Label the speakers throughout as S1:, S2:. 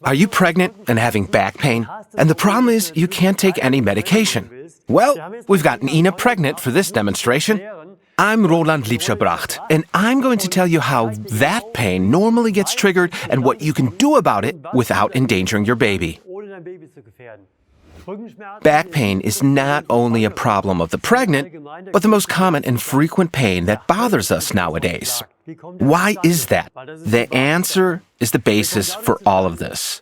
S1: Are you pregnant and having back pain? And the problem is you can't take any medication. Well, we've gotten Ina pregnant for this demonstration. I'm Liebscher Bracht, and I'm going to tell you how that pain normally gets triggered and what you can do about it without endangering your baby. Back pain is not only a problem of the pregnant, but the most common and frequent pain that bothers us nowadays. Why is that? The answer is the basis for all of this.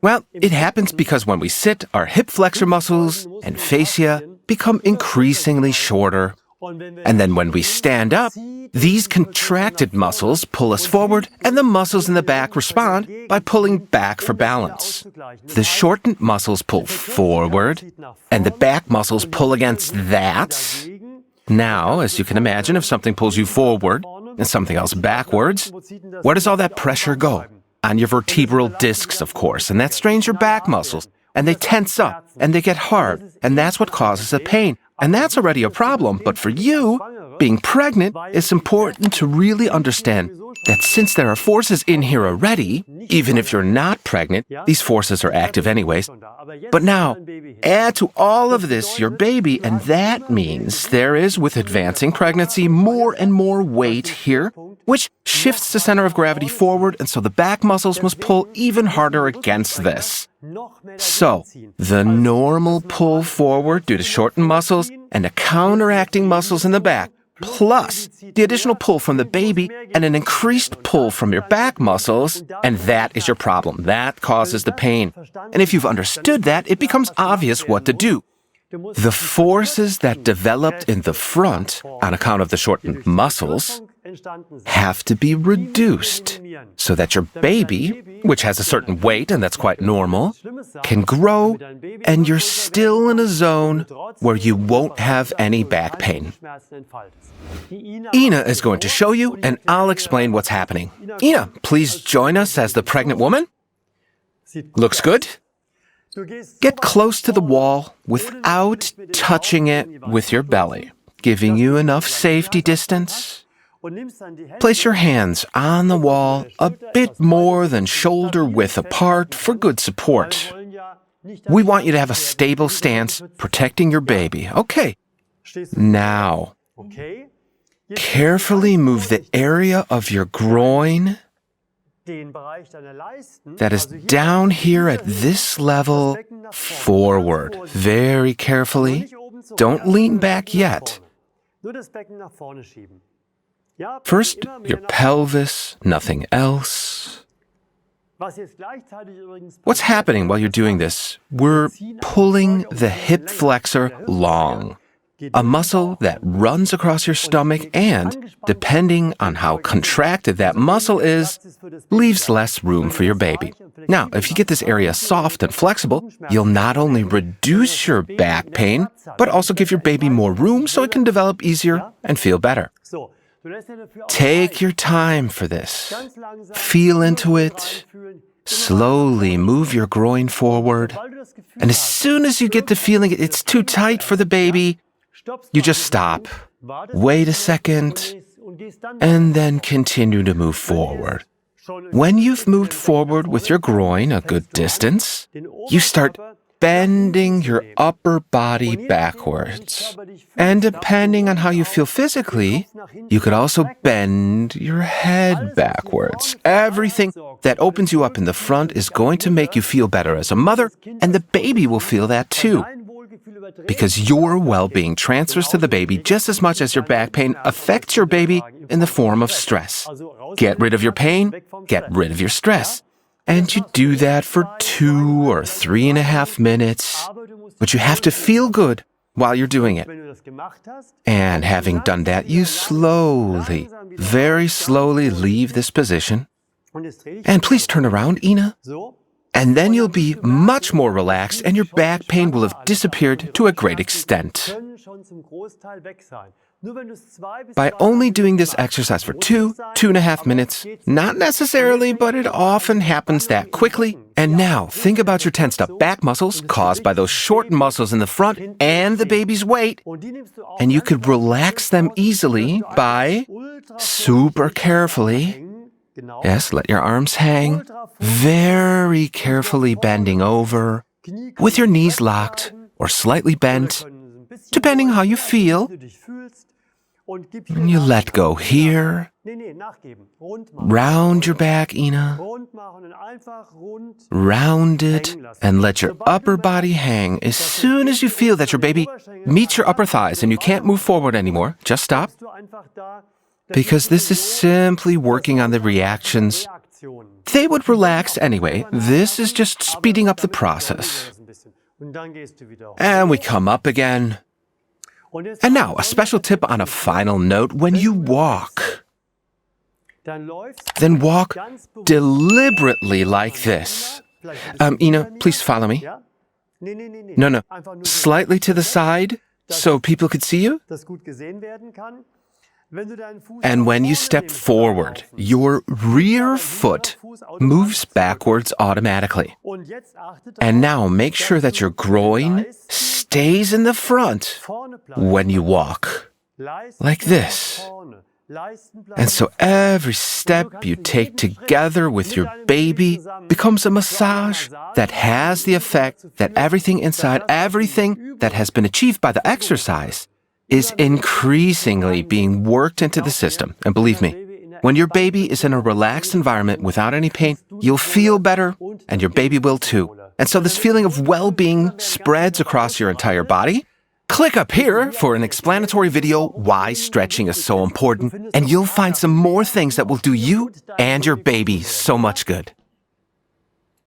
S1: Well, it happens because when we sit, our hip flexor muscles and fascia become increasingly shorter. And then when we stand up, these contracted muscles pull us forward, and the muscles in the back respond by pulling back for balance. The shortened muscles pull forward, and the back muscles pull against that. Now, as you can imagine, if something pulls you forward and something else backwards, where does all that pressure go? On your vertebral discs, of course, and that strains your back muscles, and they tense up, and they get hard, and that's what causes the pain. And that's already a problem, but for you, being pregnant, it's important to really understand that since there are forces in here already, even if you're not pregnant, these forces are active anyways. But now, add to all of this your baby, and that means there is, with advancing pregnancy, more and more weight here, which shifts the center of gravity forward, and so the back muscles must pull even harder against this. So, the normal pull forward due to shortened muscles and the counteracting muscles in the back, plus the additional pull from the baby and an increased pull from your back muscles, and that is your problem. That causes the pain. And if you've understood that, it becomes obvious what to do. The forces that developed in the front on account of the shortened muscles have to be reduced so that your baby, which has a certain weight, and that's quite normal, can grow, and you're still in a zone where you won't have any back pain. Ina is going to show you, and I'll explain what's happening. Ina, please join us as the pregnant woman. Looks good? Get close to the wall without touching it with your belly, giving you enough safety distance. Place your hands on the wall a bit more than shoulder width apart for good support. We want you to have a stable stance, protecting your baby. Okay. Now, carefully move the area of your groin that is down here at this level forward. Very carefully. Don't lean back yet. First, your pelvis, nothing else. What's happening while you're doing this? We're pulling the hip flexor long, a muscle that runs across your stomach and, depending on how contracted that muscle is, leaves less room for your baby. Now, if you get this area soft and flexible, you'll not only reduce your back pain, but also give your baby more room so it can develop easier and feel better. Take your time for this. Feel into it. Slowly move your groin forward. And as soon as you get the feeling it's too tight for the baby, you just stop. Wait a second, and then continue to move forward. When you've moved forward with your groin a good distance, you start bending your upper body backwards. And depending on how you feel physically, you could also bend your head backwards. Everything that opens you up in the front is going to make you feel better as a mother, and the baby will feel that too. Because your well-being transfers to the baby just as much as your back pain affects your baby in the form of stress. Get rid of your pain, get rid of your stress. And you do that for 2 or 3.5 minutes, but you have to feel good while you're doing it. And having done that, you slowly, very slowly leave this position. And please turn around, Ina. And then you'll be much more relaxed, and your back pain will have disappeared to a great extent. By only doing this exercise for 2.5 minutes, not necessarily, but it often happens that quickly. And now, think about your tensed up back muscles caused by those shortened muscles in the front and the baby's weight. And you could relax them easily by, super carefully, Yes, let your arms hang, very carefully bending over, with your knees locked or slightly bent, depending how you feel. And you let go here. Round your back, Ina. Round it and let your upper body hang. As soon as you feel that your baby meets your upper thighs and you can't move forward anymore, just stop. Because this is simply working on the reactions. They would relax anyway. This is just speeding up the process. And we come up again. And now, a special tip on a final note. When you walk, then walk deliberately like this. Ina, please follow me. No. Slightly to the side so people could see you. And when you step forward, your rear foot moves backwards automatically. And now make sure that your groin stays in the front when you walk, like this. And so every step you take together with your baby becomes a massage that has the effect that everything inside, everything that has been achieved by the exercise, is increasingly being worked into the system. And believe me, when your baby is in a relaxed environment without any pain, you'll feel better, and your baby will too. And so this feeling of well-being spreads across your entire body. Click up here for an explanatory video why stretching is so important, and you'll find some more things that will do you and your baby so much good.